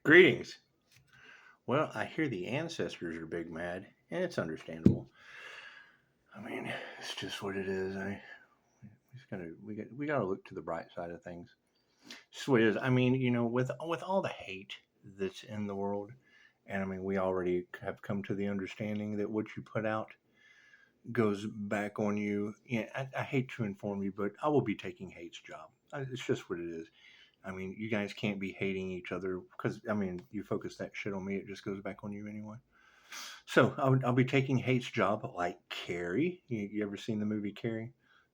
Greetings. Well, I hear the ancestors are big mad, and it's understandable. I mean, it's just what it is. We just gotta look to the bright side of things. It's just what it is. I mean, with all the hate that's in the world, and I mean, we already have come to the understanding that what you put out goes back on you. Yeah, I hate to inform you, but I will be taking hate's job. It's just what it is. I mean, you guys can't be hating each other because I mean, you focus that shit on me, it just goes back on you anyway. So I'll be taking Hate's job like Carrie. You ever seen the movie Carrie?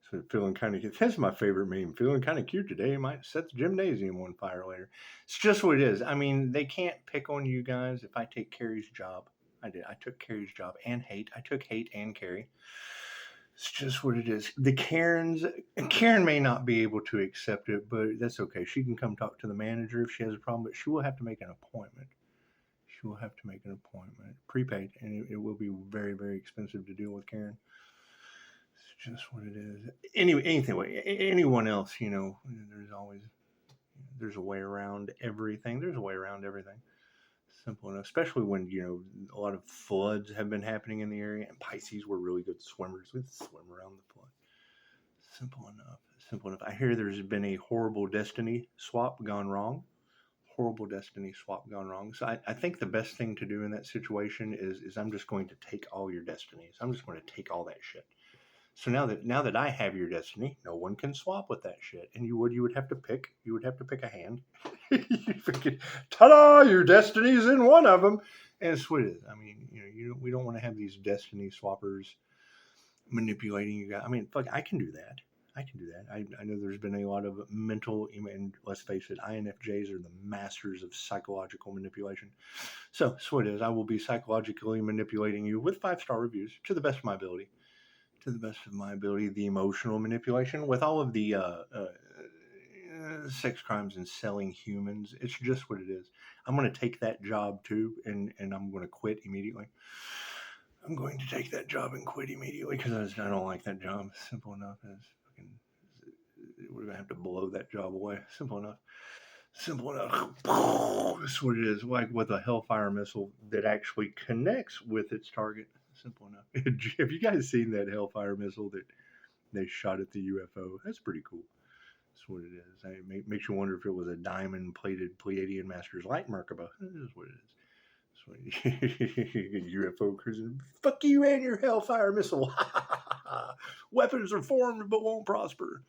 So feeling kind of that's my favorite meme. Feeling kind of cute today. Might set the gymnasium on fire later. It's just what it is. I mean, they can't pick on you guys if I take Carrie's job. I did. I took Carrie's job and Hate. I took Hate and Carrie. It's just what it is. The Karens, Karen may not be able to accept it, but that's okay. She can come talk to the manager if she has a problem, but she will have to make an appointment. She will have to make an appointment, prepaid, and it will be very, very expensive to deal with Karen. It's just what it is. Anyway, anyone else, there's a way around everything. There's a way around everything. Simple enough, especially when a lot of floods have been happening in the area, and Pisces were really good swimmers. We swim around the flood. Simple enough. Simple enough. I hear there's been a horrible destiny swap gone wrong. Horrible destiny swap gone wrong. So I think the best thing to do in that situation is I'm just going to take all your destinies. I'm just going to take all that shit. So now that I have your destiny, no one can swap with that shit. And you would have to pick a hand. Ta-da! Your destiny's in one of them. And it's what it is. I mean, we don't want to have these destiny swappers manipulating you guys. I mean, fuck, I can do that. I can do that. I know there's been a lot of mental, and let's face it, INFJs are the masters of psychological manipulation. So what it is, I will be psychologically manipulating you with 5-star reviews to the best of my ability. To the best of my ability, the emotional manipulation with all of the sex crimes and selling humans. It's just what it is. I'm going to take that job too, and I'm going to quit immediately. I'm going to take that job and quit immediately because I don't like that job. Simple enough. We're going to have to blow that job away. Simple enough. Simple enough. That's what it is. Like with a Hellfire missile that actually connects with its target. Simple enough. Have you guys seen that Hellfire missile that they shot at the UFO? That's pretty cool. That's what it is. It makes you wonder if it was a diamond-plated Pleiadian Master's Light Merkaba. That is what it is. UFO cruising. Fuck you and your Hellfire missile. Weapons are formed but won't prosper.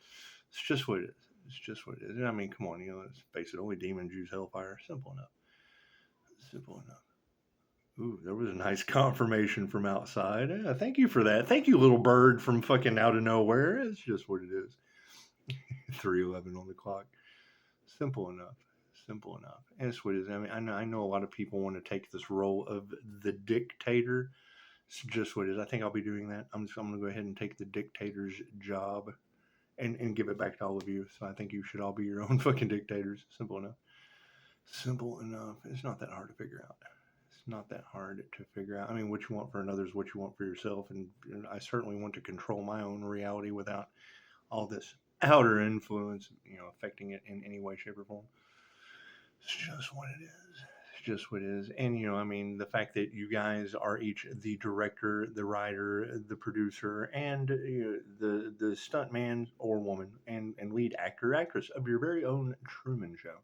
It's just what it is. It's just what it is. I mean, come on, let's face it. Only demons use Hellfire. Simple enough. Simple enough. Ooh, there was a nice confirmation from outside. Yeah, thank you for that. Thank you, little bird from fucking out of nowhere. It's just what it is. 3:11 on the clock. Simple enough. Simple enough. And it's what it is. I mean, I know a lot of people want to take this role of the dictator. It's just what it is. I think I'll be doing that. I'm going to go ahead and take the dictator's job and give it back to all of you. So I think you should all be your own fucking dictators. Simple enough. Simple enough. It's not that hard to figure out. It's not that hard to figure out. I mean, what you want for another is what you want for yourself. And I certainly want to control my own reality without all this outer influence, affecting it in any way, shape, or form. It's just what it is. It's just what it is. And, I mean, the fact that you guys are each the director, the writer, the producer, and the stuntman or woman and lead actor, actress of your very own Truman Show.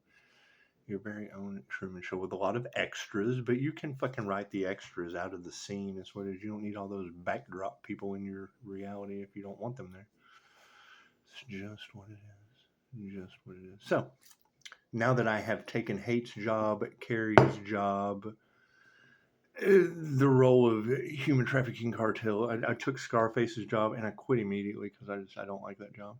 Your very own Truman Show with a lot of extras, but you can fucking write the extras out of the scene. Is what it is. You don't need all those backdrop people in your reality if you don't want them there. It's just what it is. Just what it is. So, now that I have taken Hate's job, Carrie's job, the role of human trafficking cartel, I took Scarface's job and I quit immediately because I don't like that job.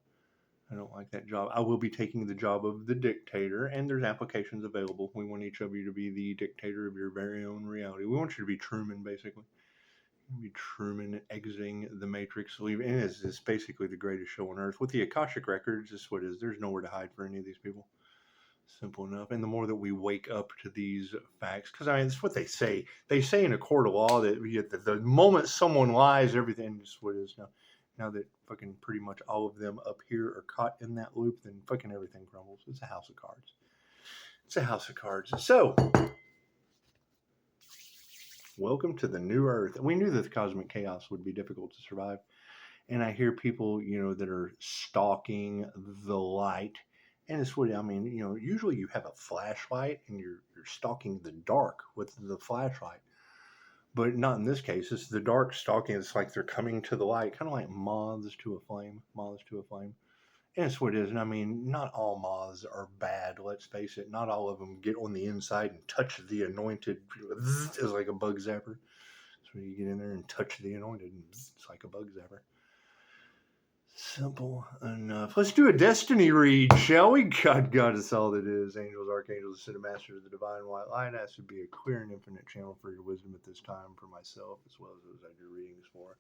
I don't like that job. I will be taking the job of the dictator, and there's applications available. We want each of you to be the dictator of your very own reality. We want you to be Truman, basically. Be Truman exiting the Matrix, leaving, and it's basically the greatest show on earth. With the Akashic Records, this is what it is. There's nowhere to hide for any of these people. Simple enough. And the more that we wake up to these facts, because I mean, it's what they say. They say in a court of law that the moment someone lies, everything is what it is now. Now that fucking pretty much all of them up here are caught in that loop, then fucking everything crumbles. It's a house of cards. It's a house of cards. So, welcome to the new earth. We knew that the cosmic chaos would be difficult to survive. And I hear people, that are stalking the light. And it's what I mean, usually you have a flashlight and you're stalking the dark with the flashlight. But not in this case. It's the dark stalking. It's like they're coming to the light, kind of like moths to a flame. Moths to a flame. And it's what it is. And I mean, not all moths are bad. Let's face it. Not all of them get on the inside and touch the anointed. It's like a bug zapper. So you get in there and touch the anointed, and it's like a bug zapper. Simple enough. Let's do a destiny read, shall we? God is all that is. Angels, archangels, ascended masters of the divine white light. Ask to be a clear and infinite channel for your wisdom at this time for myself as well as those I do readings for.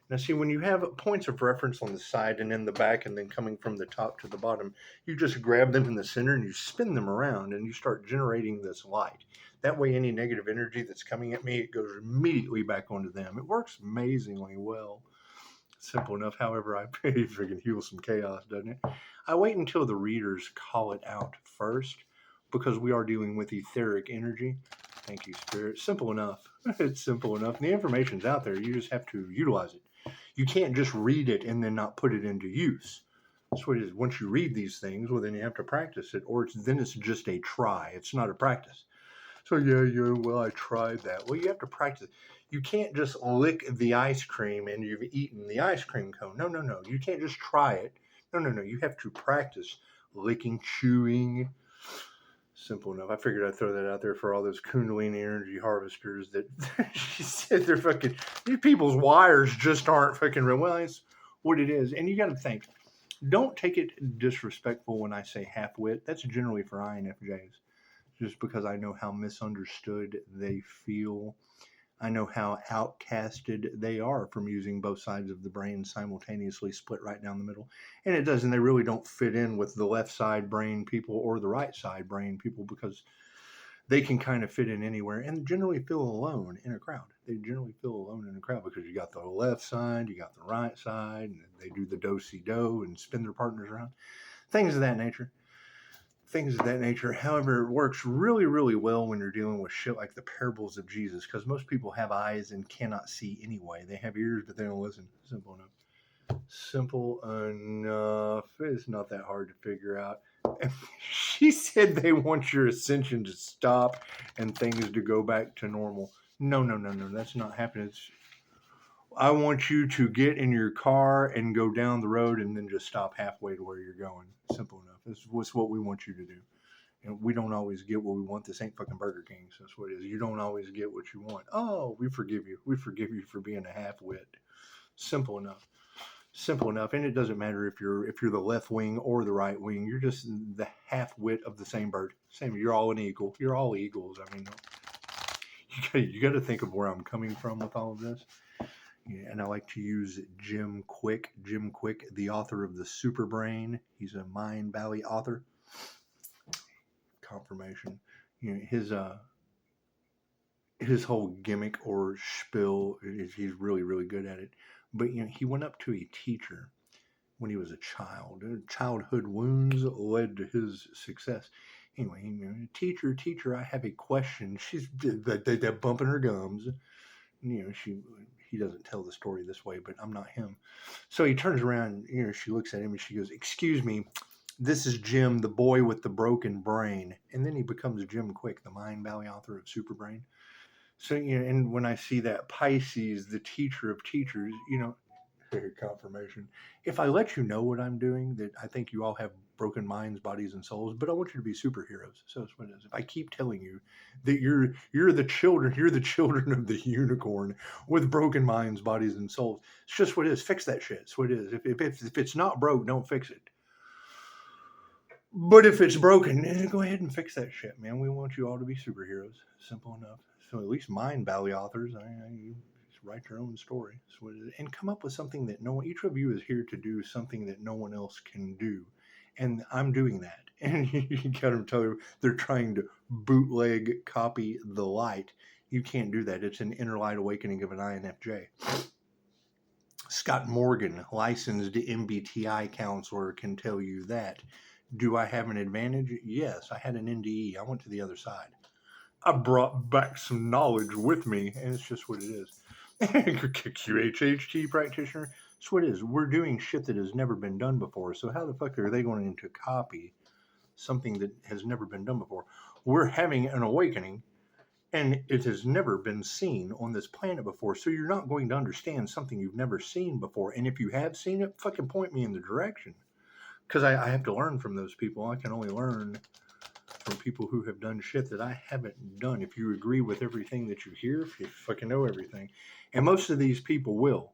Now, see, when you have points of reference on the side and in the back and then coming from the top to the bottom, you just grab them in the center and you spin them around and you start generating this light. That way, any negative energy that's coming at me, it goes immediately back onto them. It works amazingly well. Simple enough. However, I pretty freaking heal some chaos, doesn't it? I wait until the readers call it out first because we are dealing with etheric energy. Thank you, Spirit. Simple enough. It's simple enough. And the information's out there. You just have to utilize it. You can't just read it and then not put it into use. That's what it is. Once you read these things, well, then you have to practice it, or then it's just a try. It's not a practice. So, well, I tried that. Well, you have to practice. You can't just lick the ice cream and you've eaten the ice cream cone. No. You can't just try it. No. You have to practice licking, chewing. Simple enough. I figured I'd throw that out there for all those Kundalini energy harvesters that she said they're fucking, these people's wires just aren't fucking real. Well, it's what it is. And you got to think, don't take it disrespectful when I say half-wit. That's generally for INFJs. Just because I know how misunderstood they feel. I know how outcasted they are from using both sides of the brain simultaneously, split right down the middle. And it doesn't, they really don't fit in with the left side brain people or the right side brain people because they can kind of fit in anywhere and generally feel alone in a crowd. They generally feel alone in a crowd because you got the left side, you got the right side, and they do the do-si-do and spin their partners around. Things of that nature. However, it works really, really well when you're dealing with shit like the parables of Jesus, because most people have eyes and cannot see anyway. They have ears, but they don't listen. Simple enough. It's not that hard to figure out. She said they want your ascension to stop and things to go back to normal. No. That's not happening. I want you to get in your car and go down the road and then just stop halfway to where you're going. Simple enough. That's what we want you to do. And we don't always get what we want. This ain't fucking Burger King. So that's what it is. You don't always get what you want. Oh, we forgive you. We forgive you for being a half-wit. Simple enough. And it doesn't matter if you're the left wing or the right wing. You're just the half-wit of the same bird. Same. You're all an equal. You're all eagles. I mean, you got to think of where I'm coming from with all of this. Yeah, and I like to use Jim Quick, the author of The Super Brain. He's a Mind Valley author. Confirmation. His whole gimmick or spiel is he's really, really good at it. But he went up to a teacher when he was a child. Childhood wounds led to his success. Anyway, teacher, I have a question. She's they're bumping her gums. He doesn't tell the story this way, but I'm not him. So he turns around, she looks at him and she goes, "Excuse me, this is Jim, the boy with the broken brain." And then he becomes Jim Quick, the Mind Valley author of Super Brain. So, and when I see that PISCES, the teacher of teachers, confirmation. If I let you know what I'm doing, that I think you all have broken minds, bodies, and souls, but I want you to be superheroes. So that's what it is. If I keep telling you that you're the children of the unicorn with broken minds, bodies, and souls, it's just what it is. Fix that shit. It's what it is. If it's not broke, don't fix it. But if it's broken, go ahead and fix that shit, man. We want you all to be superheroes. Simple enough. So at least Mind Valley authors, write your own story. And come up with something that each of you is here to do something that no one else can do. And I'm doing that. And you got to tell them they're trying to bootleg copy the light. You can't do that. It's an inner light awakening of an INFJ. Scott Morgan, licensed MBTI counselor, can tell you that. Do I have an advantage? Yes, I had an NDE. I went to the other side. I brought back some knowledge with me, and it's just what it is. QHHT practitioner. That's what it is. We're doing shit that has never been done before. So how the fuck are they going to copy something that has never been done before? We're having an awakening, and it has never been seen on this planet before. So you're not going to understand something you've never seen before. And if you have seen it, fucking point me in the direction. Because I have to learn from those people. I can only learn from people who have done shit that I haven't done. If you agree with everything that you hear, if you fucking know everything. And most of these people will.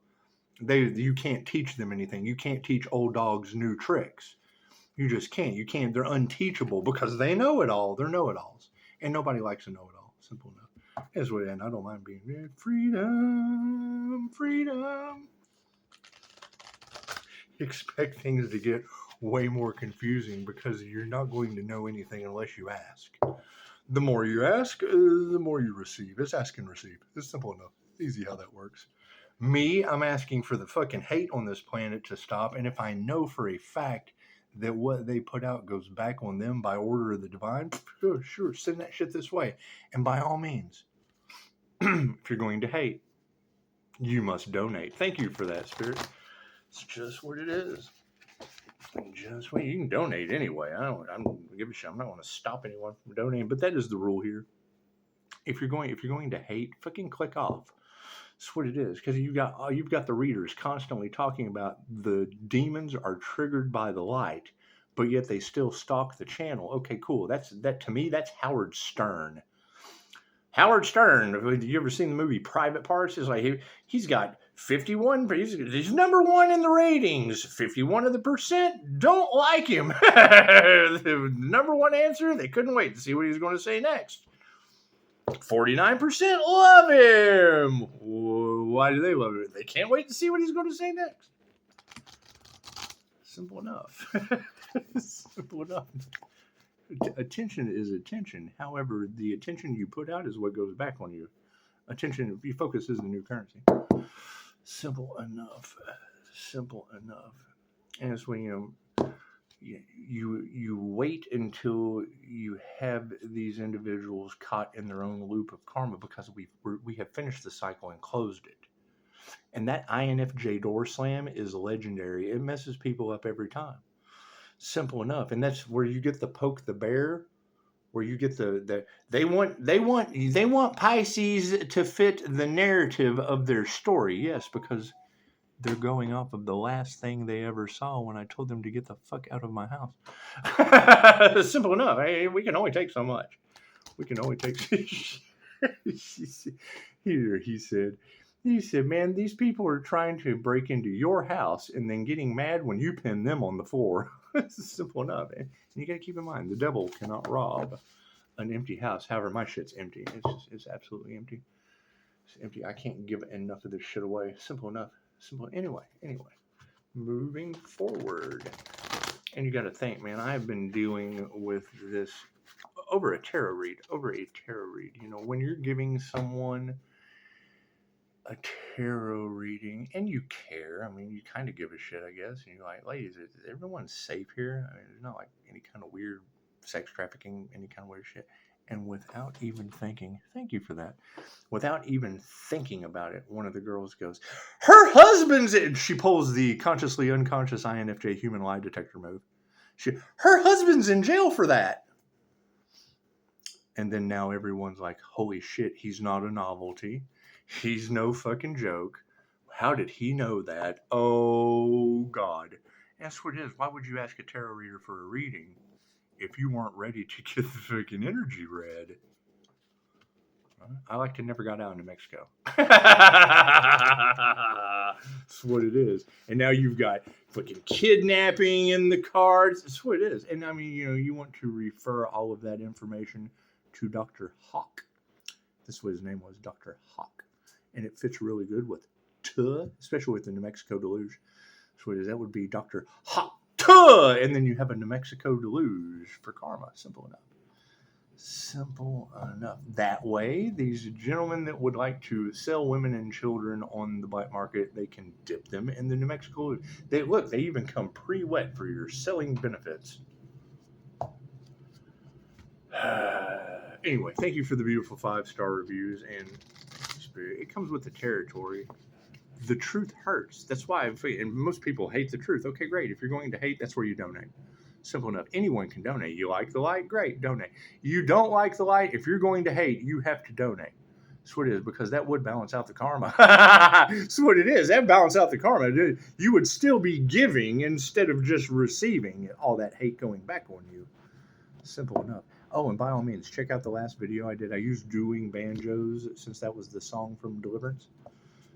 You can't teach them anything. You can't teach old dogs new tricks. You just can't. You can't. They're unteachable because they know it all. They're know-it-alls. And nobody likes a know-it-all. Simple enough. That's what, and I don't mind being freedom. Expect things to get way more confusing because you're not going to know anything unless you ask. The more you ask, the more you receive. It's ask and receive. It's simple enough. Easy how that works. Me, I'm asking for the fucking hate on this planet to stop. And if I know for a fact that what they put out goes back on them by order of the divine, sure, send that shit this way. And by all means, if you're going to hate, you must donate. Thank you for that, Spirit. It's just what it is. Just wait. You can donate anyway. I don't give a shit. I'm not going to stop anyone from donating, but that is the rule here. If you're going to hate, fucking click off. That's what it is. Because you've got the readers constantly talking about the demons are triggered by the light, but yet they still stalk the channel. Okay, cool. That to me, that's Howard Stern. Howard Stern. Have you ever seen the movie Private Parts? It's like he's got 51. He's number one in the ratings. 51% don't like him. The number one answer, they couldn't wait to see what he was going to say next. 49% love him. Why do they love him? They can't wait to see what he's going to say next. Simple enough. Simple enough. Attention is attention. However, the attention you put out is what goes back on you. Attention, if you focus, is the new currency. Simple enough. Simple enough. And it's when you wait until you have these individuals caught in their own loop of karma because we have finished the cycle and closed it. And that INFJ door slam is legendary. It messes people up every time. Simple enough. And that's where you get the poke the bear, where you get they want Pisces to fit the narrative of their story. Yes, because they're going off of the last thing they ever saw when I told them to get the fuck out of my house. Simple enough. Hey, we can only take so much. We can only take. Here, he said, man, these people are trying to break into your house and then getting mad when you pin them on the floor. It's simple enough. And you got to keep in mind, the devil cannot rob an empty house. However, my shit's empty. It's absolutely empty. It's empty. I can't give enough of this shit away. Simple enough. Simple. Anyway, moving forward. And you got to think, man, I've been dealing with this over a tarot read. You know, when you're giving someone a tarot reading and you care, I mean, you kind of give a shit, I guess. And you're like, ladies, is everyone safe here? I mean, there's not like any kind of weird sex trafficking, any kind of weird shit. And without even thinking, thank you for that. Without even thinking about it, one of the girls goes, her husband's in. She pulls the consciously unconscious INFJ human lie detector move. Her husband's in jail for that. And then now everyone's like, holy shit, he's not a novelty. He's no fucking joke. How did he know that? Oh, God. That's what it is. Why would you ask a tarot reader for a reading if you weren't ready to get the fucking energy read? I like to never got out in New Mexico. That's what it is. And now you've got fucking kidnapping in the cards. That's what it is. And I mean, you know, you want to refer all of that information to Dr. Hawk. This is what his name was, Dr. Hawk. And it fits really good with especially with the New Mexico deluge. That's what it is. That would be Dr. Hawk. And then you have a New Mexico deluge for karma. Simple enough. Simple enough. That way, these gentlemen that would like to sell women and children on the black market, they can dip them in the New Mexico. They even come pre-wet for your selling benefits. Anyway, thank you for the beautiful 5-star reviews, and it comes with the territory. The truth hurts. That's why, and most people hate the truth. Okay, great. If you're going to hate, that's where you donate. Simple enough. Anyone can donate. You like the light? Great, donate. You don't like the light? If you're going to hate, you have to donate. That's what it is, because that would balance out the karma. That's what it is. That balance out the karma. You would still be giving instead of just receiving all that hate going back on you. Simple enough. Oh, and by all means, check out the last video I did. I used Doing Banjos since that was the song from Deliverance.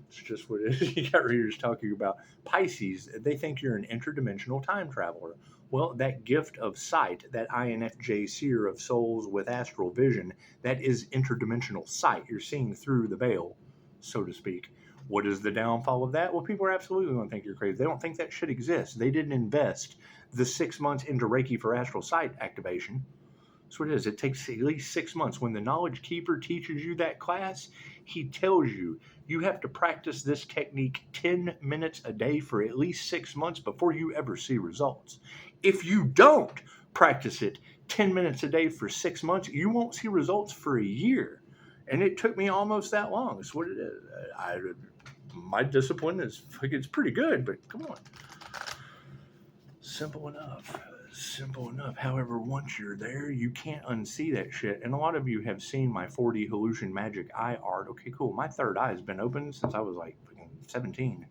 It's just what it is. You got readers talking about Pisces. They think you're an interdimensional time traveler. Well, that gift of sight, that INFJ seer of souls with astral vision, that is interdimensional sight. You're seeing through the veil, so to speak. What is the downfall of that? Well, people are absolutely going to think you're crazy. They don't think that shit exists. They didn't invest the 6 months into Reiki for astral sight activation. That's what it is. It takes at least 6 months. When the knowledge keeper teaches you that class, he tells you you have to practice this technique 10 minutes a day for at least 6 months before you ever see results. If you don't practice it 10 minutes a day for 6 months, you won't see results for a year. And it took me almost that long. That's what it is. My discipline is, it's pretty good, but come on. Simple enough. Simple enough. However, once you're there, you can't unsee that shit. And a lot of you have seen my 4D Hallution Magic Eye art. Okay, cool. My third eye has been open since I was like 17.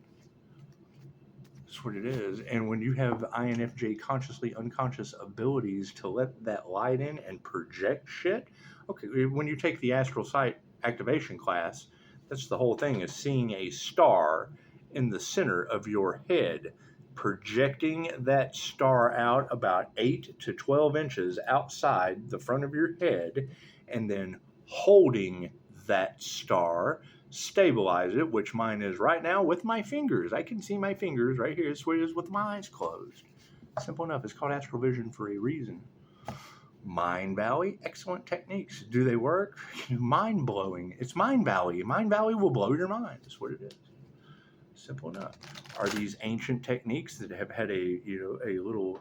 That's what it is. And when you have INFJ consciously unconscious abilities to let that light in and project shit, okay, when you take the astral sight activation class, that's the whole thing, is seeing a star in the center of your head, projecting that star out about 8 to 12 inches outside the front of your head, and then holding that star, stabilize it, which mine is right now with my fingers. I can see my fingers right here. It's what it is with my eyes closed. Simple enough. It's called astral vision for a reason. Mind Valley, excellent techniques. Do they work? Mind blowing. It's Mind Valley. Mind Valley will blow your mind. That's what it is. Simple enough. Are these ancient techniques that have had a little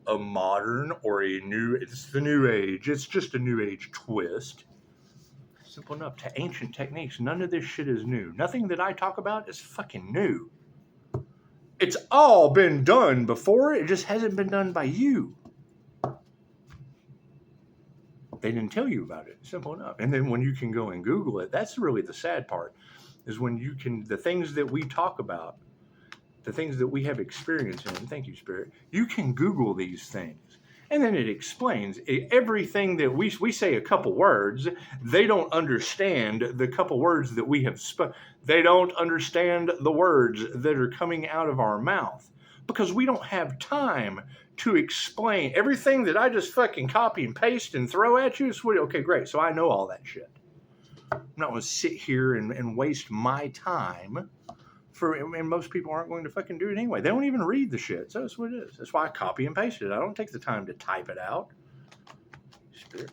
a modern or a new? It's the new age. It's just a new age twist. Simple enough. To ancient techniques, none of this shit is new. Nothing that I talk about is fucking new. It's all been done before. It just hasn't been done by you. They didn't tell you about it. Simple enough. And then when you can go and Google it, that's really the sad part, is when you can, the things that we talk about, the things that we have experience in, thank you, Spirit, you can Google these things. And then it explains everything that we say a couple words. They don't understand the couple words that we have spoken. They don't understand the words that are coming out of our mouth, because we don't have time to explain everything that I just fucking copy and paste and throw at you. Okay, great. So I know all that shit. I'm not going to sit here and waste my time and most people aren't going to fucking do it anyway. They don't even read the shit. So that's what it is. That's why I copy and paste it. I don't take the time to type it out. Spirit.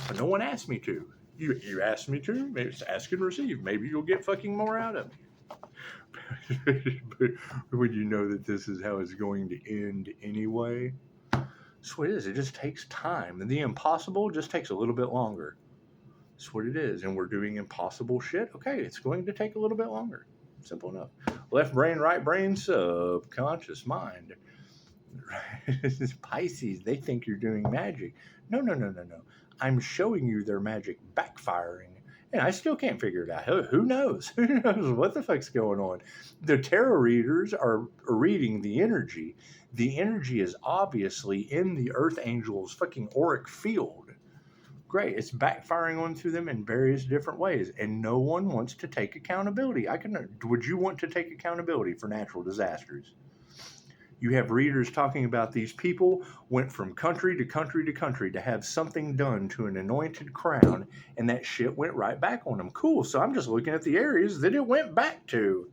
But no one asked me to. You asked me to. Maybe it's ask and receive. Maybe you'll get fucking more out of me. But when you know that this is how it's going to end anyway, that's what it is. It just takes time. And the impossible just takes a little bit longer. That's what it is. And we're doing impossible shit. Okay, it's going to take a little bit longer. Simple enough. Left brain, right brain, subconscious mind. Pisces, they think you're doing magic. No. I'm showing you their magic backfiring. And I still can't figure it out. Who knows? Who knows what the fuck's going on? The tarot readers are reading the energy. The energy is obviously in the Earth Angel's fucking auric field. Great. It's backfiring onto them in various different ways. And no one wants to take accountability. Would you want to take accountability for natural disasters? You have readers talking about these people went from country to country to country to have something done to an anointed crown, and that shit went right back on them. Cool. So I'm just looking at the areas that it went back to.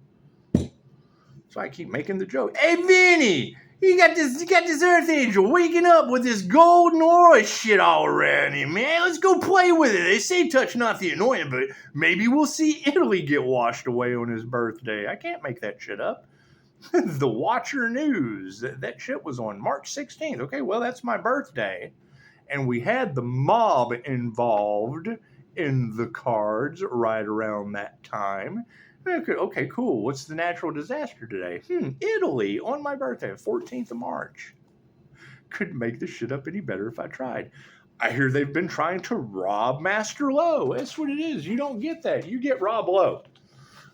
So I keep making the joke. Hey, Vinny, you got this Earth Angel waking up with this golden aura shit all around him, man. Let's go play with it. They say touch not the anointed, but maybe we'll see Italy get washed away on his birthday. I can't make that shit up. The Watcher News, that shit was on March 16th. Okay, well, that's my birthday. and we had the mob involved in the cards right around that time. Okay, cool. What's the natural disaster today? Italy on my birthday, 14th of March. Couldn't make this shit up any better if I tried. I hear they've been trying to rob Master Lowe. That's what it is. You don't get that. You get Rob Lowe.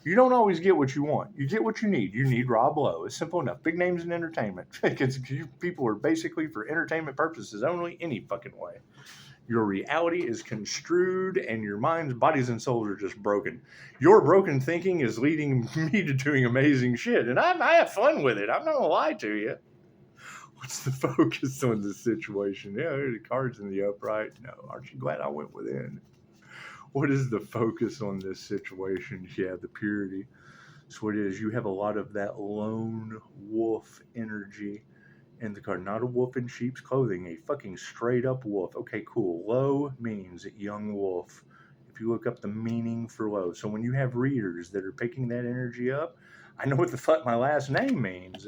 You don't always get what you want. You get what you need. You need Rob Lowe. It's simple enough. Big names in entertainment. Because people are basically for entertainment purposes only any fucking way. Your reality is construed and your minds, bodies, and souls are just broken. Your broken thinking is leading me to doing amazing shit. And I have fun with it. I'm not going to lie to you. What's the focus on the situation? Yeah, the cards in the upright. No, aren't you glad I went within? What is the focus on this situation? Yeah, the purity. So what it is, you have a lot of that lone wolf energy in the card. Not a wolf in sheep's clothing, a fucking straight up wolf. Okay, cool. Low means young wolf. If you look up the meaning for low. So when you have readers that are picking that energy up, I know what the fuck my last name means.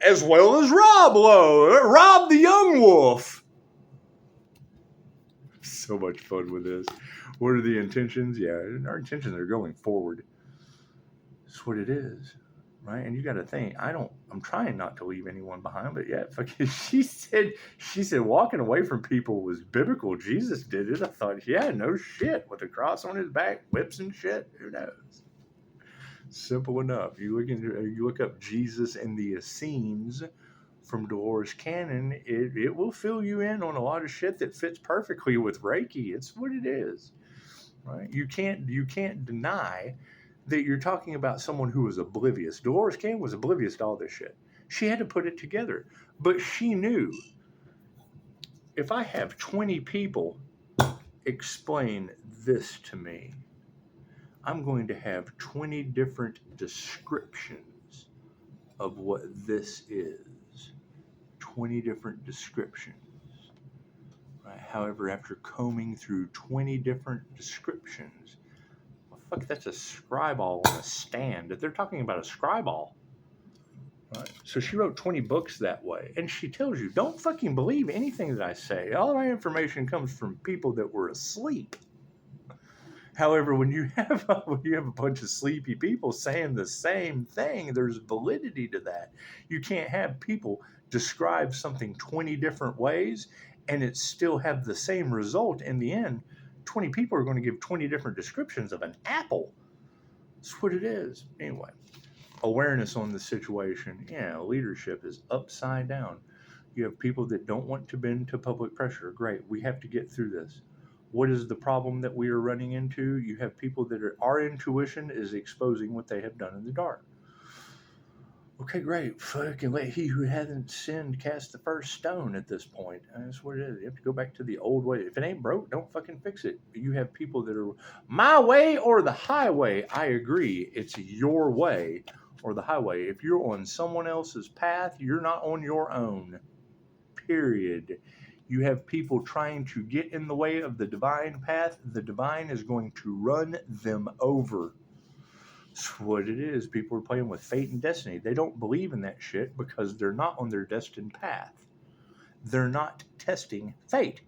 As well as Rob Lowe. Rob the young wolf. So much fun with this. What are the intentions? Yeah, our intentions are going forward. That's what it is, right? And you got to think. I'm trying not to leave anyone behind, but yeah, fucking. She said walking away from people was biblical. Jesus did it. I thought, yeah, no shit. With a cross on his back, whips and shit. Who knows? Simple enough. You look up Jesus and the Essenes from Dolores Cannon, it will fill you in on a lot of shit that fits perfectly with Reiki. It's what it is, right? You can't deny that you're talking about someone who was oblivious. Dolores Cannon was oblivious to all this shit. She had to put it together, but she knew if I have 20 people explain this to me, I'm going to have 20 different descriptions of what this is. 20 different descriptions. Right? However, after combing through 20 different descriptions, well, fuck, that's a scriball on a stand. They're talking about a scriball. Right? So she wrote 20 books that way. And she tells you, don't fucking believe anything that I say. All my information comes from people that were asleep. However, when you have a bunch of sleepy people saying the same thing, there's validity to that. You can't have people describe something 20 different ways and it still have the same result in the end. 20 people are going to give 20 different descriptions of an apple. That's what it is. Anyway, awareness on the situation. Yeah, leadership is upside down. You have people that don't want to bend to public pressure. Great. We have to get through this. What is the problem that we are running into? You have people that our intuition is exposing what they have done in the dark. Okay, great. Fucking let he who hasn't sinned cast the first stone at this point. That's what it is. You have to go back to the old way. If it ain't broke, don't fucking fix it. You have people that are my way or the highway. I agree. It's your way or the highway. If you're on someone else's path, you're not on your own. Period. You have people trying to get in the way of the divine path. The divine is going to run them over. That's what it is. People are playing with fate and destiny. They don't believe in that shit because they're not on their destined path. They're not testing fate.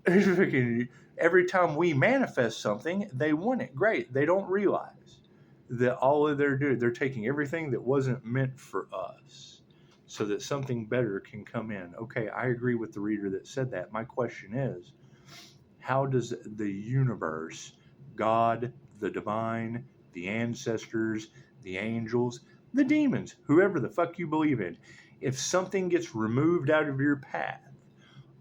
Every time we manifest something, they want it. Great. They don't realize that all of they're taking everything that wasn't meant for us so that something better can come in. Okay, I agree with the reader that said that. My question is, how does the universe, God, the divine, the ancestors, the angels, the demons, whoever the fuck you believe in, if something gets removed out of your path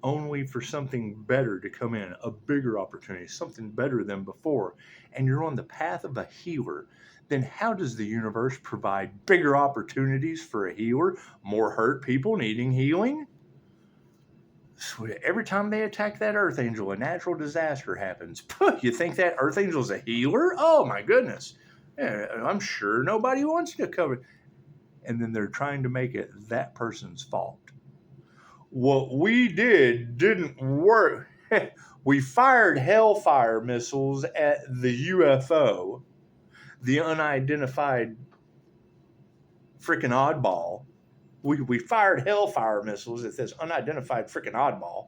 only for something better to come in, a bigger opportunity, something better than before, and you're on the path of a healer, then how does the universe provide bigger opportunities for a healer, more hurt people needing healing? So every time they attack that earth angel, a natural disaster happens. You think that earth angel's a healer? Oh my goodness. Yeah, I'm sure nobody wants to cover. And then they're trying to make it that person's fault. What we did didn't work. We fired Hellfire missiles at the UFO, the unidentified freaking oddball, We fired hellfire missiles at this unidentified freaking oddball.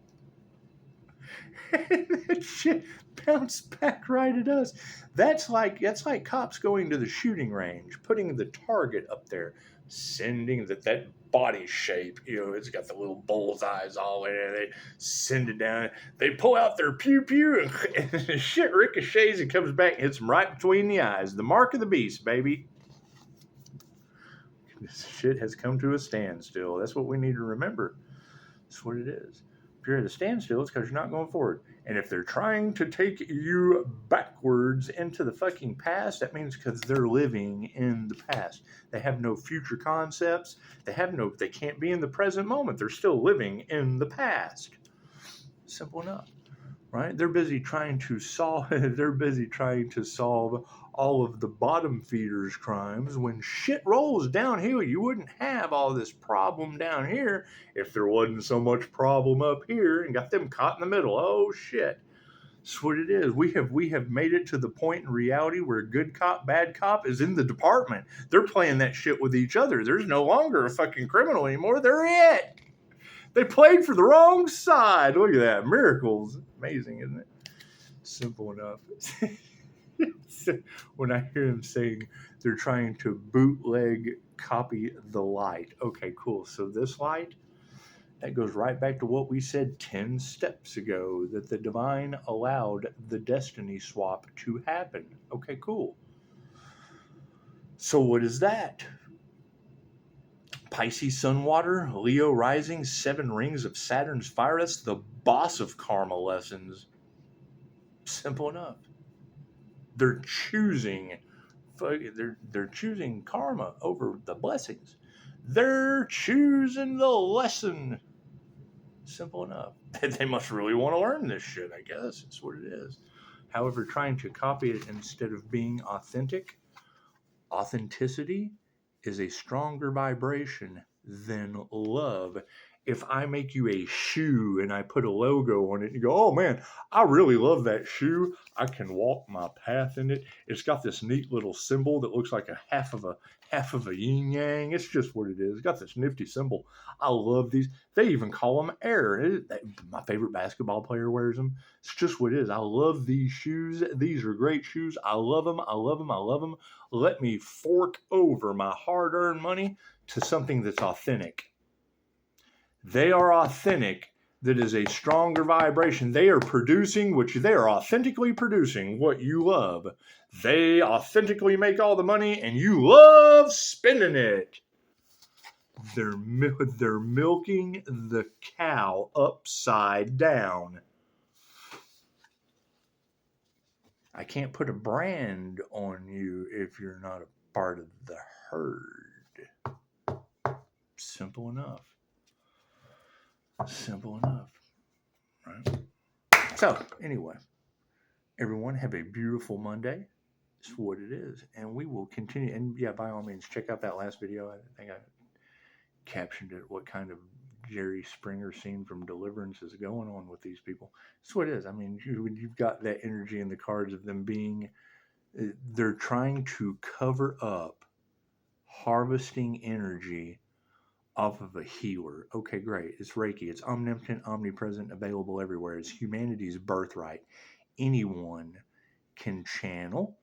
That shit bounced back right at us. That's like cops going to the shooting range, putting the target up there, sending that body shape. It's got the little bull's eyes all in it. They send it down. They pull out their pew pew, and the shit ricochets and comes back and hits them right between the eyes. The mark of the beast, baby. This shit has come to a standstill. That's what we need to remember. That's what it is. If you're at a standstill, it's because you're not going forward. And if they're trying to take you backwards into the fucking past, that means because they're living in the past. They have no future concepts. They can't be in the present moment. They're still living in the past. Simple enough. Right? They're busy trying to solve all of the bottom feeders crimes. When shit rolls downhill, you wouldn't have all this problem down here if there wasn't so much problem up here and got them caught in the middle. Oh shit. That's what it is. We have made it to the point in reality where good cop, bad cop is in the department. They're playing that shit with each other. There's no longer a fucking criminal anymore. They're it. They played for the wrong side. Look at that. Miracles. Amazing, isn't it? Simple enough. When I hear them saying they're trying to bootleg copy the light. Okay, cool. So this light, that goes right back to what we said 10 steps ago, that the divine allowed the destiny swap to happen. Okay, cool. So what is that? Pisces sun water, Leo rising, 7 rings of Saturn's fire. That's the boss of karma lessons. Simple enough. They're choosing karma over the blessings. They're choosing the lesson. Simple enough. They must really want to learn this shit, I guess. That's what it is. However, trying to copy it instead of being authentic, authenticity is a stronger vibration than love. If I make you a shoe and I put a logo on it and you go, oh man, I really love that shoe. I can walk my path in it. It's got this neat little symbol that looks like a half of a yin yang. It's just what it is. It's got this nifty symbol. I love these. They even call them air. My favorite basketball player wears them. It's just what it is. I love these shoes. These are great shoes. I love them. I love them. I love them. Let me fork over my hard-earned money to something that's authentic. They are authentic. That is a stronger vibration. They are authentically producing what you love. They authentically make all the money and you love spending it. They're milking the cow upside down. I can't put a brand on you if you're not a part of the herd. Simple enough. Simple enough. Right? So, anyway, everyone have a beautiful Monday. It's what it is. And we will continue. And yeah, by all means, check out that last video. I think I captioned it, what kind of Jerry Springer scene from Deliverance is going on with these people. That's what it is. I mean, you've got that energy in the cards of them being, they're trying to cover up harvesting energy off of a healer. Okay, great. It's Reiki. It's omnipotent, omnipresent, available everywhere. It's humanity's birthright. Anyone can channel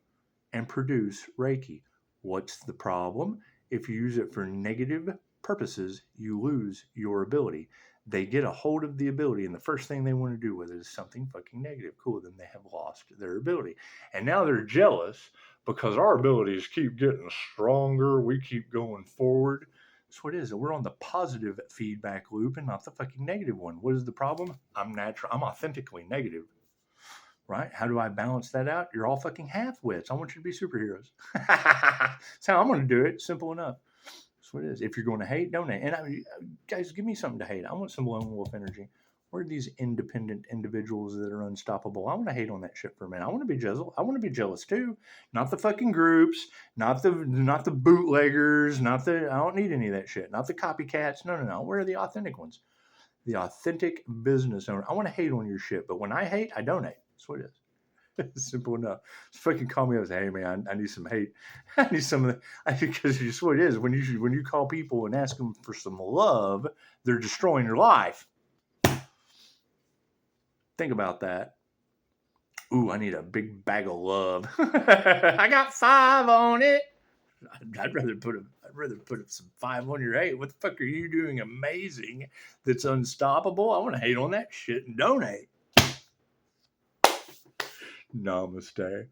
and produce Reiki. What's the problem? If you use it for negative purposes, you lose your ability. They get a hold of the ability, and the first thing they want to do with it is something fucking negative. Cool, then they have lost their ability. And now they're jealous because our abilities keep getting stronger. We keep going forward. That's what it is. We're on the positive feedback loop and not the fucking negative one. What is the problem? I'm authentically negative. Right? How do I balance that out? You're all fucking half-wits. I want you to be superheroes. That's how I'm going to do it. Simple enough. That's what it is. If you're going to hate, donate. And guys, give me something to hate. I want some lone wolf energy. Where are these independent individuals that are unstoppable? I want to hate on that shit for a minute. I want to be jealous. I want to be jealous too. Not the fucking groups. Not the bootleggers. I don't need any of that shit. Not the copycats. No. Where are the authentic ones? The authentic business owner. I want to hate on your shit, but when I hate, I donate. That's what it is. Simple enough. Just fucking call me up and say, hey man, I need some hate. I need some of the, because it's what it is. When you call people and ask them for some love, they're destroying your life. Think about that. Ooh, I need a big bag of love. I got 5 on it. I'd rather put some 5 on your hate. What the fuck are you doing amazing that's unstoppable? I want to hate on that shit and donate. Namaste.